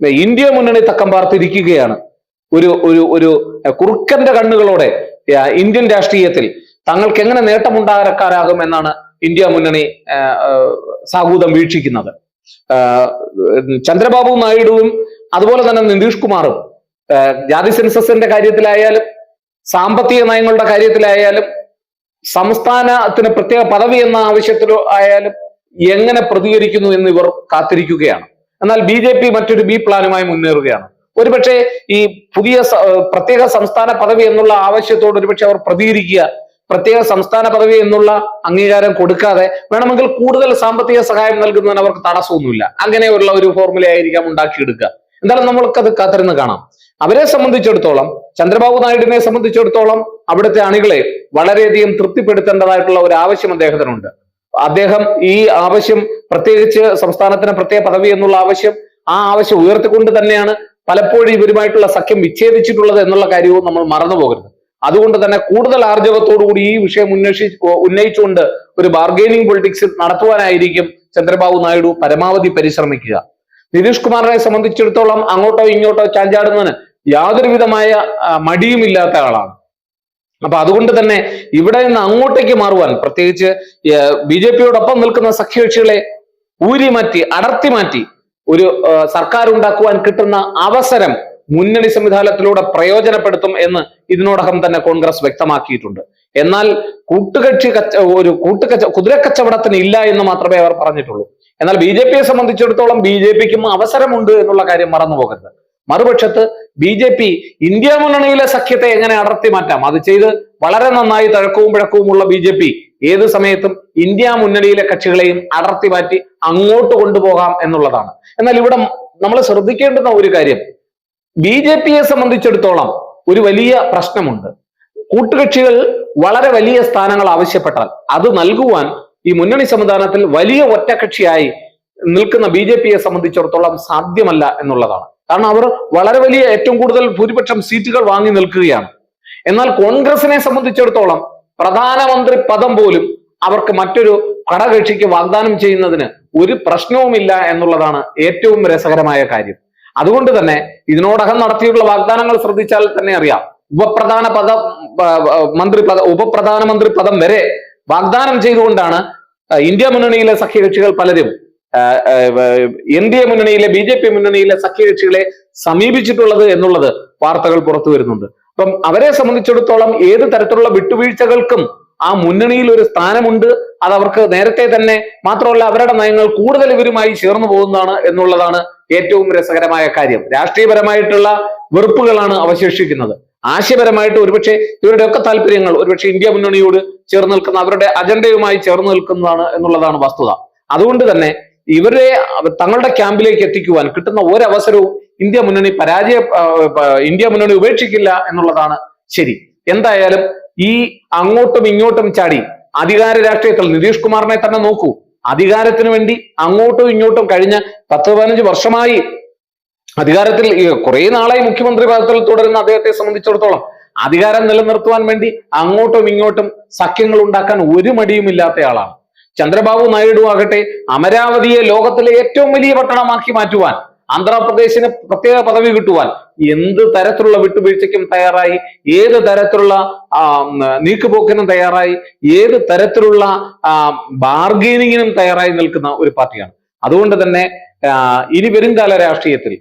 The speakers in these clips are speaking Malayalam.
ഇന്ത്യ മുന്നണി തക്കം പാർത്തിരിക്കുകയാണ്. ഒരു ഒരു ഒരു കുറുക്കന്റെ കണ്ണുകളോടെ ഇന്ത്യൻ രാഷ്ട്രീയത്തിൽ തങ്ങൾക്ക് എങ്ങനെ നേട്ടമുണ്ടാക്കാനാകും എന്നാണ് ഇന്ത്യ മുന്നണി സാഹൂതം വീക്ഷിക്കുന്നത്. ചന്ദ്രബാബു നായിഡുവും അതുപോലെ തന്നെ നിതീഷ് കുമാറും ജാതി സെൻസസിന്റെ കാര്യത്തിലായാലും സാമ്പത്തിക നയങ്ങളുടെ കാര്യത്തിലായാലും സംസ്ഥാനത്തിന് പ്രത്യേക പദവി എന്ന ആവശ്യത്തിലോ ആയാലും എങ്ങനെ പ്രതികരിക്കുന്നു എന്ന് ഇവർ കാത്തിരിക്കുകയാണ്. എന്നാൽ ബി ജെ പി മറ്റൊരു ബി പ്ലാനുമായി മുന്നേറുകയാണ്. ഒരുപക്ഷെ ഈ പുതിയ പ്രത്യേക സംസ്ഥാന പദവി എന്നുള്ള ആവശ്യത്തോട് ഒരുപക്ഷെ അവർ പ്രതികരിക്കുക, പ്രത്യേക സംസ്ഥാന പദവി എന്നുള്ള അംഗീകാരം കൊടുക്കാതെ വേണമെങ്കിൽ കൂടുതൽ സാമ്പത്തിക സഹായം നൽകുന്നതിന് അവർക്ക് തടസ്സമൊന്നുമില്ല. അങ്ങനെയുള്ള ഒരു ഫോർമുല ആയിരിക്കാം ഉണ്ടാക്കിയെടുക്കുക. എന്തായാലും നമ്മൾക്കത് കാത്തിരുന്ന് കാണാം. അവരെ സംബന്ധിച്ചിടത്തോളം, ചന്ദ്രബാബു നായിഡുവിനെ സംബന്ധിച്ചിടത്തോളം അവിടുത്തെ അണികളെ വളരെയധികം തൃപ്തിപ്പെടുത്തേണ്ടതായിട്ടുള്ള ഒരു ആവശ്യം അദ്ദേഹത്തിനുണ്ട്. അദ്ദേഹം ഈ ആവശ്യം, പ്രത്യേകിച്ച് സംസ്ഥാനത്തിന് പ്രത്യേക പദവി എന്നുള്ള ആവശ്യം, ആ ആവശ്യം ഉയർത്തിക്കൊണ്ട് തന്നെയാണ് പലപ്പോഴും ഇവരുമായിട്ടുള്ള സഖ്യം വിച്ഛേദിച്ചിട്ടുള്ളത് എന്നുള്ള കാര്യവും നമ്മൾ മറന്നു പോകരുത്. അതുകൊണ്ട് തന്നെ കൂടുതൽ ആർജവത്തോടുകൂടി ഈ വിഷയം ഉന്നയിച്ചുകൊണ്ട് ഒരു ബാർഗെയിനിങ് പൊളിറ്റിക്സ് നടത്തുവാനായിരിക്കും ചന്ദ്രബാബു നായിഡു പരമാവധി പരിശ്രമിക്കുക. നിതീഷ് കുമാറിനെ സംബന്ധിച്ചിടത്തോളം അങ്ങോട്ടോ ഇങ്ങോട്ടോ ചാഞ്ചാടുന്നതിന് യാതൊരു വിധമായ മടിയുമില്ലാത്ത ആളാണ്. അപ്പൊ അതുകൊണ്ട് തന്നെ ഇവിടെ നിന്ന് അങ്ങോട്ടേക്ക് മാറുവാൻ, പ്രത്യേകിച്ച് ബി ജെ പിയോടൊപ്പം നിൽക്കുന്ന സഖ്യകക്ഷികളെ ഊരിമാറ്റി അടർത്തി മാറ്റി ഒരു സർക്കാർ ഉണ്ടാക്കുവാൻ കിട്ടുന്ന അവസരം മുന്നണി സംവിധാനത്തിലൂടെ പ്രയോജനപ്പെടുത്തും എന്ന് ഇതിനോടകം തന്നെ കോൺഗ്രസ് വ്യക്തമാക്കിയിട്ടുണ്ട്. എന്നാൽ കുതിരക്കച്ചവടത്തിന് ഇല്ല എന്ന് മാത്രമേ അവർ പറഞ്ഞിട്ടുള്ളൂ. എന്നാൽ ബി ജെ പിയെ സംബന്ധിച്ചിടത്തോളം ബി ജെ പിക്കും അവസരമുണ്ട് എന്നുള്ള കാര്യം മറന്നു പോകരുത്. മറുപക്ഷത്ത് ബി ജെ പി ഇന്ത്യ മുന്നണിയിലെ സഖ്യത്തെ എങ്ങനെ അടർത്തി മാറ്റാം, അത് ചെയ്ത് വളരെ നന്നായി തഴക്കവും പിഴക്കവുമുള്ള ബി ജെ പി ഏത് സമയത്തും ഇന്ത്യ മുന്നണിയിലെ കക്ഷികളെയും അടർത്തി മാറ്റി അങ്ങോട്ട് കൊണ്ടുപോകാം എന്നുള്ളതാണ്. എന്നാൽ ഇവിടെ നമ്മൾ ശ്രദ്ധിക്കേണ്ടുന്ന ഒരു കാര്യം, ബി ജെ പിയെ സംബന്ധിച്ചിടത്തോളം ഒരു വലിയ പ്രശ്നമുണ്ട്. കൂട്ടുകക്ഷികൾ വളരെ വലിയ സ്ഥാനങ്ങൾ ആവശ്യപ്പെട്ടാൽ അത് നൽകുവാൻ ഈ മുന്നണി സംവിധാനത്തിൽ വലിയ ഒറ്റക്കക്ഷിയായി നിൽക്കുന്ന ബി ജെ പിയെ സംബന്ധിച്ചിടത്തോളം സാധ്യമല്ല എന്നുള്ളതാണ്. കാരണം അവർ വളരെ വലിയ, ഏറ്റവും കൂടുതൽ ഭൂരിപക്ഷം സീറ്റുകൾ വാങ്ങി നിൽക്കുകയാണ്. എന്നാൽ കോൺഗ്രസിനെ സംബന്ധിച്ചിടത്തോളം പ്രധാനമന്ത്രി പദം പോലും അവർക്ക് മറ്റൊരു ഘടകകക്ഷിക്ക് വാഗ്ദാനം ചെയ്യുന്നതിന് ഒരു പ്രശ്നവുമില്ല എന്നുള്ളതാണ് ഏറ്റവും രസകരമായ കാര്യം. അതുകൊണ്ട് തന്നെ ഇതിനോടകം നടത്തിയിട്ടുള്ള വാഗ്ദാനങ്ങൾ ശ്രദ്ധിച്ചാൽ തന്നെ അറിയാം. ഉപപ്രധാനമന്ത്രി പദം വരെ വാഗ്ദാനം ചെയ്തുകൊണ്ടാണ് ഇന്ത്യ മുന്നണിയിലെ സഖ്യകക്ഷികൾ പലരും എൻ ഡി എ മുന്നണിയിലെ ബി ജെ പി മുന്നണിയിലെ സഖ്യകക്ഷികളെ സമീപിച്ചിട്ടുള്ളത് എന്നുള്ളത് വാർത്തകൾ പുറത്തു വരുന്നുണ്ട്. അപ്പം അവരെ സംബന്ധിച്ചിടത്തോളം ഏത് തരത്തിലുള്ള വിട്ടുവീഴ്ചകൾക്കും ആ മുന്നണിയിൽ ഒരു സ്ഥാനമുണ്ട്. അത് അവർക്ക് നേരത്തെ തന്നെ, മാത്രമല്ല അവരുടെ നയങ്ങൾ കൂടുതൽ ഇവരുമായി ചേർന്ന് പോകുന്നതാണ് എന്നുള്ളതാണ് ഏറ്റവും രസകരമായ കാര്യം. രാഷ്ട്രീയപരമായിട്ടുള്ള വെറുപ്പുകളാണ് അവശേഷിക്കുന്നത്. ആശയപരമായിട്ട് ഒരുപക്ഷെ ഇവരുടെയൊക്കെ താല്പര്യങ്ങൾ ഒരുപക്ഷെ ഇന്ത്യ മുന്നണിയോട് ചേർന്ന് നിൽക്കുന്ന, അവരുടെ അജണ്ടയുമായി ചേർന്ന് നിൽക്കുന്നതാണ് എന്നുള്ളതാണ് വസ്തുത. അതുകൊണ്ട് തന്നെ ഇവരെ തങ്ങളുടെ ക്യാമ്പിലേക്ക് എത്തിക്കുവാൻ കിട്ടുന്ന ഒരവസരവും ഇന്ത്യ മുന്നണി ഉപേക്ഷിക്കില്ല എന്നുള്ളതാണ് ശരി. എന്തായാലും ഈ അങ്ങോട്ടും ഇങ്ങോട്ടും ചാടി അധികാര രാഷ്ട്രീയത്തിൽ നിതീഷ് കുമാറിനെ തന്നെ നോക്കൂ. അധികാരത്തിന് വേണ്ടി അങ്ങോട്ടും ഇങ്ങോട്ടും കഴിഞ്ഞ 10-15 വർഷമായി അധികാരത്തിൽ കുറെ നാളായി മുഖ്യമന്ത്രി പദത്തിൽ തുടരുന്ന അദ്ദേഹത്തെ സംബന്ധിച്ചിടത്തോളം അധികാരം നിലനിർത്തുവാൻ വേണ്ടി അങ്ങോട്ടും ഇങ്ങോട്ടും സഖ്യങ്ങൾ ഉണ്ടാക്കാൻ ഒരു മടിയുമില്ലാത്തയാളാണ്. ചന്ദ്രബാബു നായിഡു ആകട്ടെ അമരാവതിയെ ലോകത്തിലെ ഏറ്റവും വലിയ പട്ടണമാക്കി മാറ്റുവാൻ, ആന്ധ്രാപ്രദേശിന് പ്രത്യേക പദവി കിട്ടുവാൻ എന്ത് തരത്തിലുള്ള വിട്ടുവീഴ്ചയ്ക്കും തയ്യാറായി, ഏത് തരത്തിലുള്ള നീക്കുപോക്കിനും തയ്യാറായി, ഏത് തരത്തിലുള്ള ബാർഗെയിനിങ്ങിനും തയ്യാറായി നിൽക്കുന്ന ഒരു പാർട്ടിയാണ്. അതുകൊണ്ട് തന്നെ ഇനി വരുംകാല രാഷ്ട്രീയത്തിൽ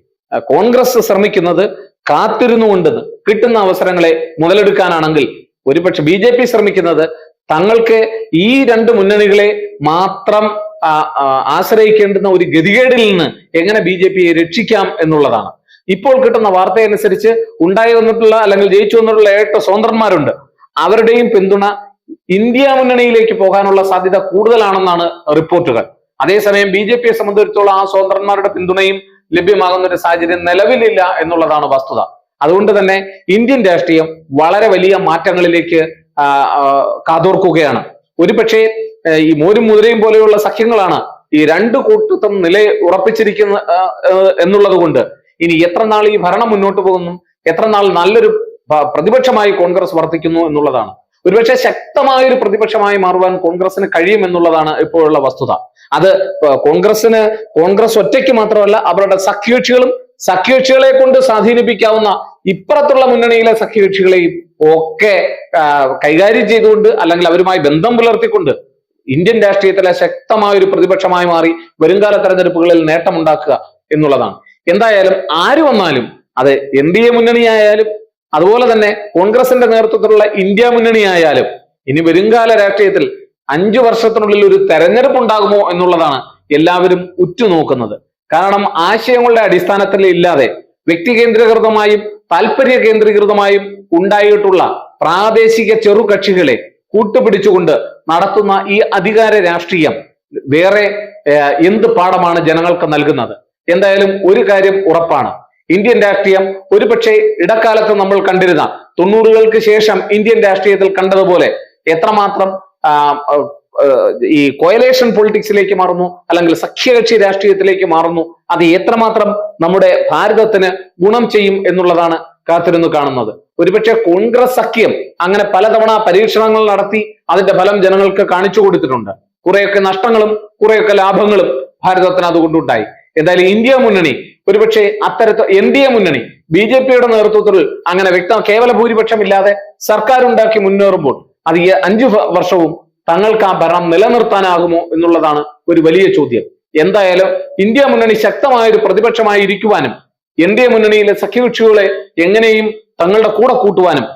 കോൺഗ്രസ് ശ്രമിക്കുന്നത് കാത്തിരുന്നുകൊണ്ട് കിട്ടുന്ന അവസരങ്ങളെ മുതലെടുക്കാനാണെങ്കിൽ, ഒരുപക്ഷെ ബി ജെ പി ശ്രമിക്കുന്നത് തങ്ങൾക്ക് ഈ രണ്ട് മുന്നണികളെ മാത്രം ആശ്രയിക്കേണ്ടുന്ന ഒരു ഗതികേടിൽ നിന്ന് എങ്ങനെ ബി ജെ പിയെ രക്ഷിക്കാം എന്നുള്ളതാണ്. ഇപ്പോൾ കിട്ടുന്ന വാർത്തയനുസരിച്ച് ഉണ്ടായി വന്നിട്ടുള്ള അല്ലെങ്കിൽ ജയിച്ചു വന്നിട്ടുള്ള 8 സ്വതന്ത്രന്മാരുണ്ട്. അവരുടെയും പിന്തുണ ഇന്ത്യ മുന്നണിയിലേക്ക് പോകാനുള്ള സാധ്യത കൂടുതലാണെന്നാണ് റിപ്പോർട്ടുകൾ. അതേസമയം ബി ജെ പിയെ സംബന്ധിച്ചിടത്തോളം ആ സ്വതന്ത്രന്മാരുടെ പിന്തുണയും ലഭ്യമാകുന്ന ഒരു സാഹചര്യം നിലവിലില്ല എന്നുള്ളതാണ് വസ്തുത. അതുകൊണ്ട് തന്നെ ഇന്ത്യൻ രാഷ്ട്രീയം വളരെ വലിയ മാറ്റങ്ങളിലേക്ക് കാതോർക്കുകയാണ്. ഒരുപക്ഷെ ഈ മോരും മുതിരയും പോലെയുള്ള സഖ്യങ്ങളാണ് ഈ രണ്ട് കൂട്ടത്തും നില ഉറപ്പിച്ചിരിക്കുന്ന എന്നുള്ളത് കൊണ്ട് ഇനി എത്ര നാൾ ഈ ഭരണം മുന്നോട്ട് പോകുന്നു, എത്ര നാൾ നല്ലൊരു പ്രതിപക്ഷമായി കോൺഗ്രസ് വർത്തിക്കുന്നു എന്നുള്ളതാണ്. ഒരുപക്ഷെ ശക്തമായ ഒരു പ്രതിപക്ഷമായി മാറുവാൻ കോൺഗ്രസിന് കഴിയും എന്നുള്ളതാണ് ഇപ്പോഴുള്ള വസ്തുത. അത് കോൺഗ്രസ് ഒറ്റയ്ക്ക് മാത്രമല്ല, അവരുടെ സഖ്യകക്ഷികളും സഖ്യകക്ഷികളെ കൊണ്ട് സ്വാധീനിപ്പിക്കാവുന്ന ഇപ്പുറത്തുള്ള മുന്നണിയിലെ സഖ്യകക്ഷികളെയും ഒക്കെ കൈകാര്യം ചെയ്തുകൊണ്ട് അല്ലെങ്കിൽ അവരുമായി ബന്ധം പുലർത്തിക്കൊണ്ട് ഇന്ത്യൻ രാഷ്ട്രീയത്തിലെ ശക്തമായ ഒരു പ്രതിപക്ഷമായി മാറി വരുംകാല തെരഞ്ഞെടുപ്പുകളിൽ നേട്ടമുണ്ടാക്കുക എന്നുള്ളതാണ്. എന്തായാലും ആര് വന്നാലും, അത് NDA മുന്നണിയായാലും അതുപോലെ തന്നെ കോൺഗ്രസിന്റെ നേതൃത്വത്തിലുള്ള ഇന്ത്യ മുന്നണിയായാലും, ഇനി വരുംകാല രാഷ്ട്രീയത്തിൽ 5 വർഷത്തിനുള്ളിൽ ഒരു തെരഞ്ഞെടുപ്പ് ഉണ്ടാകുമോ എന്നുള്ളതാണ് എല്ലാവരും ഉറ്റുനോക്കുന്നത്. കാരണം ആശയങ്ങളുടെ അടിസ്ഥാനത്തിൽ ഇല്ലാതെ വ്യക്തി കേന്ദ്രീകൃതമായും താല്പര്യ കേന്ദ്രീകൃതമായും ഉണ്ടായിട്ടുള്ള പ്രാദേശിക ചെറുകക്ഷികളെ കൂട്ടുപിടിച്ചുകൊണ്ട് നടത്തുന്ന ഈ അധികാര രാഷ്ട്രീയം വേറെ എന്ത് പാഠമാണ് ജനങ്ങൾക്ക് നൽകുന്നത്? എന്തായാലും ഒരു കാര്യം ഉറപ്പാണ്, ഇന്ത്യൻ രാഷ്ട്രീയം ഒരുപക്ഷെ ഇടക്കാലത്ത് നമ്മൾ കണ്ടിരുന്ന 90-കൾക്ക് ശേഷം ഇന്ത്യൻ രാഷ്ട്രീയത്തിൽ കണ്ടതുപോലെ എത്രമാത്രം ഈ കോയലേഷൻ പൊളിറ്റിക്സിലേക്ക് മാറുന്നു, അല്ലെങ്കിൽ സഖ്യകക്ഷി രാഷ്ട്രീയത്തിലേക്ക് മാറുന്നു, അത് എത്രമാത്രം നമ്മുടെ ഭാരതത്തിന് ഗുണം ചെയ്യും എന്നുള്ളതാണ് കാത്തിരുന്ന് കാണുന്നത്. ഒരുപക്ഷെ കോൺഗ്രസ് സഖ്യം അങ്ങനെ പലതവണ പരീക്ഷണങ്ങൾ നടത്തി അതിന്റെ ഫലം ജനങ്ങൾക്ക് കാണിച്ചു കൊടുത്തിട്ടുണ്ട്. കുറെയൊക്കെ നഷ്ടങ്ങളും കുറെയൊക്കെ ലാഭങ്ങളും ഭാരതത്തിന് അതുകൊണ്ടുണ്ടായി. എന്തായാലും ഇന്ത്യ മുന്നണി ഒരുപക്ഷെ അത്തരത്തിൽ NDA മുന്നണി BJPയുടെ നേതൃത്വത്തിൽ അങ്ങനെ കേവല ഭൂരിപക്ഷമില്ലാതെ സർക്കാർ ഉണ്ടാക്കി മുന്നേറുമ്പോൾ അത് ഈ 5 വർഷവും തങ്ങൾക്ക് ആ ഭരണം നിലനിർത്താനാകുമോ എന്നുള്ളതാണ് ഒരു വലിയ ചോദ്യം. എന്തായാലും ഇന്ത്യ മുന്നണി ശക്തമായ ഒരു പ്രതിപക്ഷമായി ഇരിക്കുവാനും NDA മുന്നണിയിലെ സഖ്യകക്ഷികളെ എങ്ങനെയും തങ്ങളുടെ കൂടെ കൂട്ടുവാനും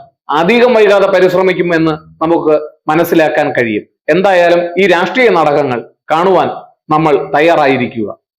അധികം വൈകാതെ പരിശ്രമിക്കുമെന്ന് നമുക്ക് മനസ്സിലാക്കാൻ കഴിയും. എന്തായാലും ഈ രാഷ്ട്രീയ നാടകങ്ങൾ കാണുവാൻ നമ്മൾ തയ്യാറായിരിക്കുക.